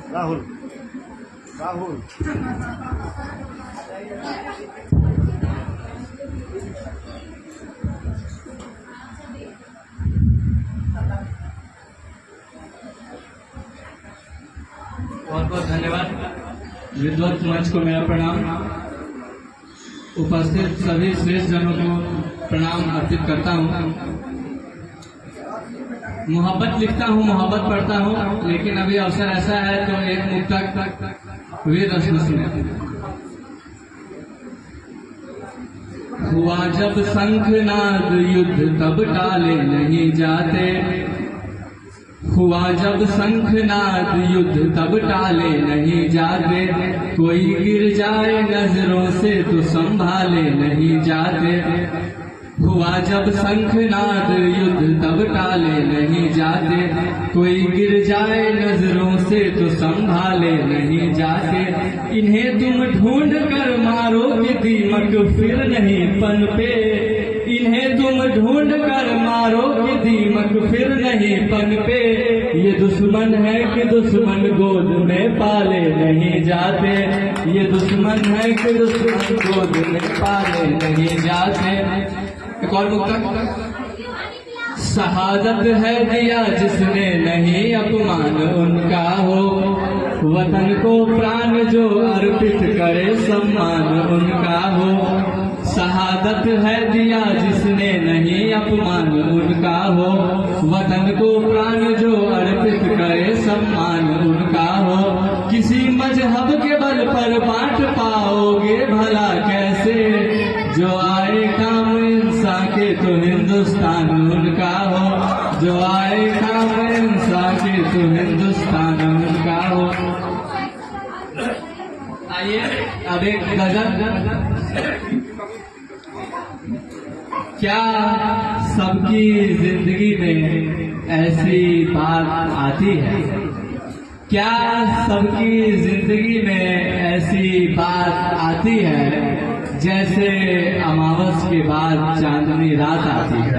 राहुल राहुल बहुत बहुत धन्यवाद। विद्वत मंच को मेरा प्रणाम। उपस्थित सभी श्रेष्ठ जनों को प्रणाम अर्पित करता हूँ। मोहब्बत लिखता हूँ, मोहब्बत पढ़ता हूँ, लेकिन अभी अवसर ऐसा है तो एक मुक्तक वीर रस्म सुने। हुआ जब शंखनाद युद्ध तब टाले नहीं जाते, हुआ जब शंखनाद युद्ध तब टाले नहीं जाते, कोई गिर जाए नजरों से तो संभाले नहीं जाते। हुआ जब शंखनाद युद्ध तब टाले नहीं जाते, कोई गिर जाए नजरों से तो संभाले नहीं जाते। इन्हें तुम ढूंढ कर मारोगे दीमक फिर नहीं पनपे, इन्हें तुम ढूंढ कर मारोगे दीमक फिर नहीं पनपे। ये दुश्मन है कि दुश्मन गोद में पाले नहीं जाते, ये दुश्मन है कि दुश्मन गोद में पाले नहीं जाते। एक और मुक्तक। शहादत है दिया जिसने नहीं अपमान उनका हो, वतन को प्राण जो अर्पित करे सम्मान उनका हो। शहादत है दिया जिसने नहीं अपमान उनका हो, वतन को प्राण जो अर्पित करे सम्मान उनका हो। किसी मजहब के बल पर बांट पाओगे भला कैसे, जो आए काम इंसान के तो हिंदुस्तान उनका हो, जो आए काम इंसान के तो हिंदुस्तान उनका हो। आइए अब एक गजल। क्या सबकी जिंदगी में ऐसी बात आती है, क्या सबकी जिंदगी में ऐसी बात आती है, जैसे अमावस के बाद चांदनी रात आती है।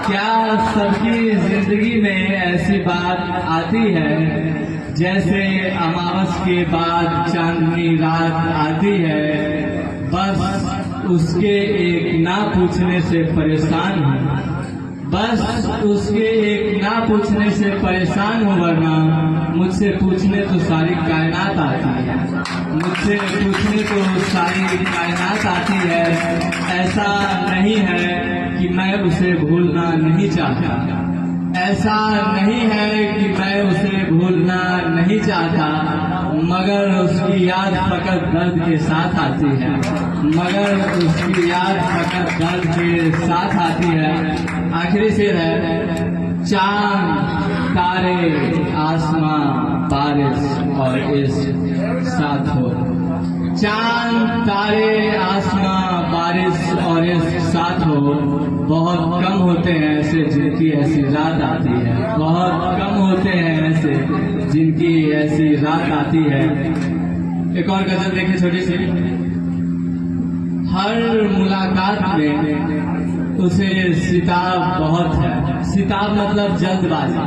क्या सबकी जिंदगी में ऐसी बात आती है, जैसे अमावस के बाद चांदनी रात आती है। बस उसके एक ना पूछने से परेशान हूँ, बस उसके एक ना पूछने से परेशान हूँ, वरना मुझसे पूछने तो सारी कायनात आती है, मुझसे पूछने तो सारी कायनात आती है। ऐसा नहीं है कि मैं उसे भूलना नहीं चाहता, ऐसा नहीं है कि मैं उसे भूलना नहीं चाहता, मगर उसकी याद फकत दर्द के साथ आती है, मगर उसकी याद फकत दर्द के साथ आती है। आखिरी शेर है। चांद तारे आसमां बारिश और इश्क साथ हो, चांद तारे आसमां बारिश और इश्क साथ हो। बहुत कम होते हैं ऐसे जिनकी ऐसी रात आती है, बहुत कम होते हैं ऐसे जिनकी ऐसी रात आती है। एक और गजल देखिए छोटी सी। हर मुलाकात में उसे सिताब बहुत है, सिताब मतलब जल्दबाजी।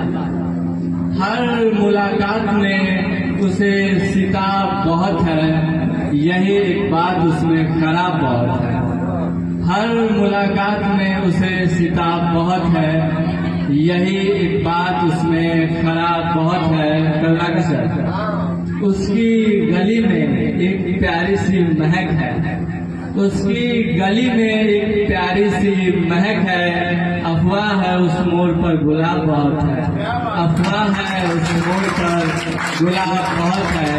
हर मुलाकात में उसे सिताब बहुत है, यही एक बात उसमें खराब बहुत है। हर मुलाकात में उसे सिताब बहुत है, यही एक बात उसमें खराब बहुत है। करुणाकर उसकी गली में एक प्यारी सी महक है, उसकी गली में एक प्यारी सी महक है। अफवाह है उस मोड़ पर गुलाब बहुत है, अफवाह है उस मोड़ पर गुलाब बहुत है।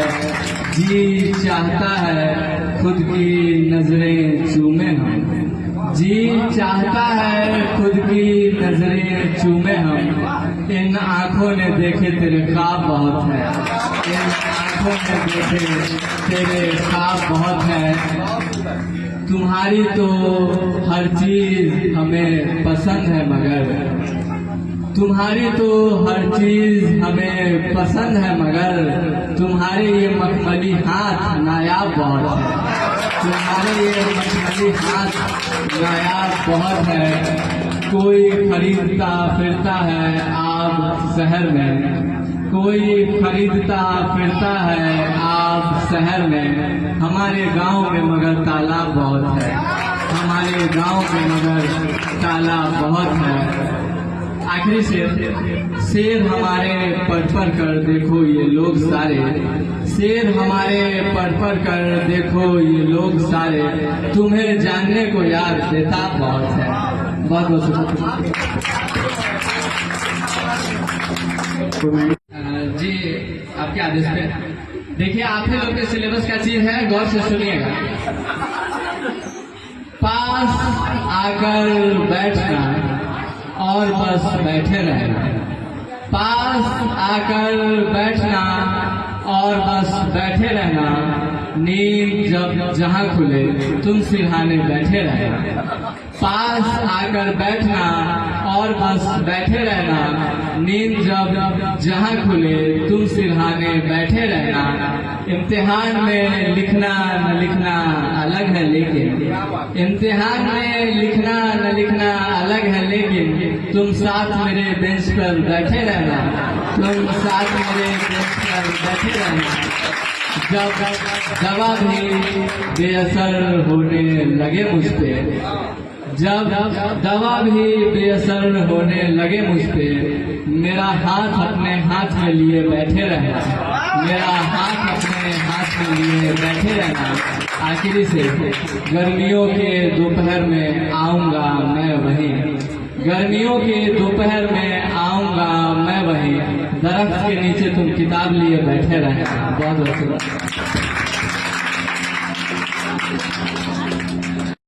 जी चाहता है खुद की नजरें चूमे हम, जी चाहता है खुद की नजरें चूमे हम। इन आंखों ने देखे तेरे ख्वाब बहुत है, इन आंखों ने देखे तेरे ख्वाब बहुत है। तुम्हारी तो हर चीज हमें पसंद है, मगर तुम्हारी तो हर चीज हमें पसंद है, मगर तुम्हारे ये मखमली हाथ नायाब बहुत है, तुम्हारे ये मखमली हाथ नायाब बहुत है। कोई खरीदता फिरता है आब शहर में, कोई खरीदता फिरता है आप शहर में, हमारे गांव में मगर तालाब बहुत है, हमारे गांव में मगर तालाब बहुत है। आखिरी शेर हमारे पढ़ कर देखो ये लोग सारे, शेर हमारे पढ़ कर देखो ये लोग सारे, तुम्हें जानने को याद देता बहुत है। बहुत बहुत जी, आपके आदेश पे देखिए, आप ही लोग के सिलेबस का चीज है, गौर से सुनिएगा। पास आकर बैठना और बस बैठे रहना, पास आकर बैठना और बस बैठे रहना, नींद जब जहां खुले तुम सिरहाने बैठे रहना, पास आकर बैठना और बस बैठे रहना, नींद जब जहां खुले तुम सिरहाने बैठे रहना। इम्तिहान में लिखना न लिखना अलग है लेकिन, इम्तिहान में लिखना न लिखना अलग है लेकिन, तुम साथ मेरे बेंच पर बैठे रहना, तुम साथ मेरे बेंच पर बैठे रहना। जब दवा भी बेअसर होने लगे मुझ पे, जब दवा भी बेअसर होने लगे मुझ पे, मेरा हाथ अपने हाथ में लिए बैठे रहना, मेरा हाथ अपने हाथ में लिए बैठे रहना। आखिरी से, गर्मियों के दोपहर में आऊंगा मैं वहीं, गर्मियों के दोपहर में आऊंगा मैं वहीं, दरख्त के नीचे तुम किताब लिए बैठे रहना। बहुत बहुत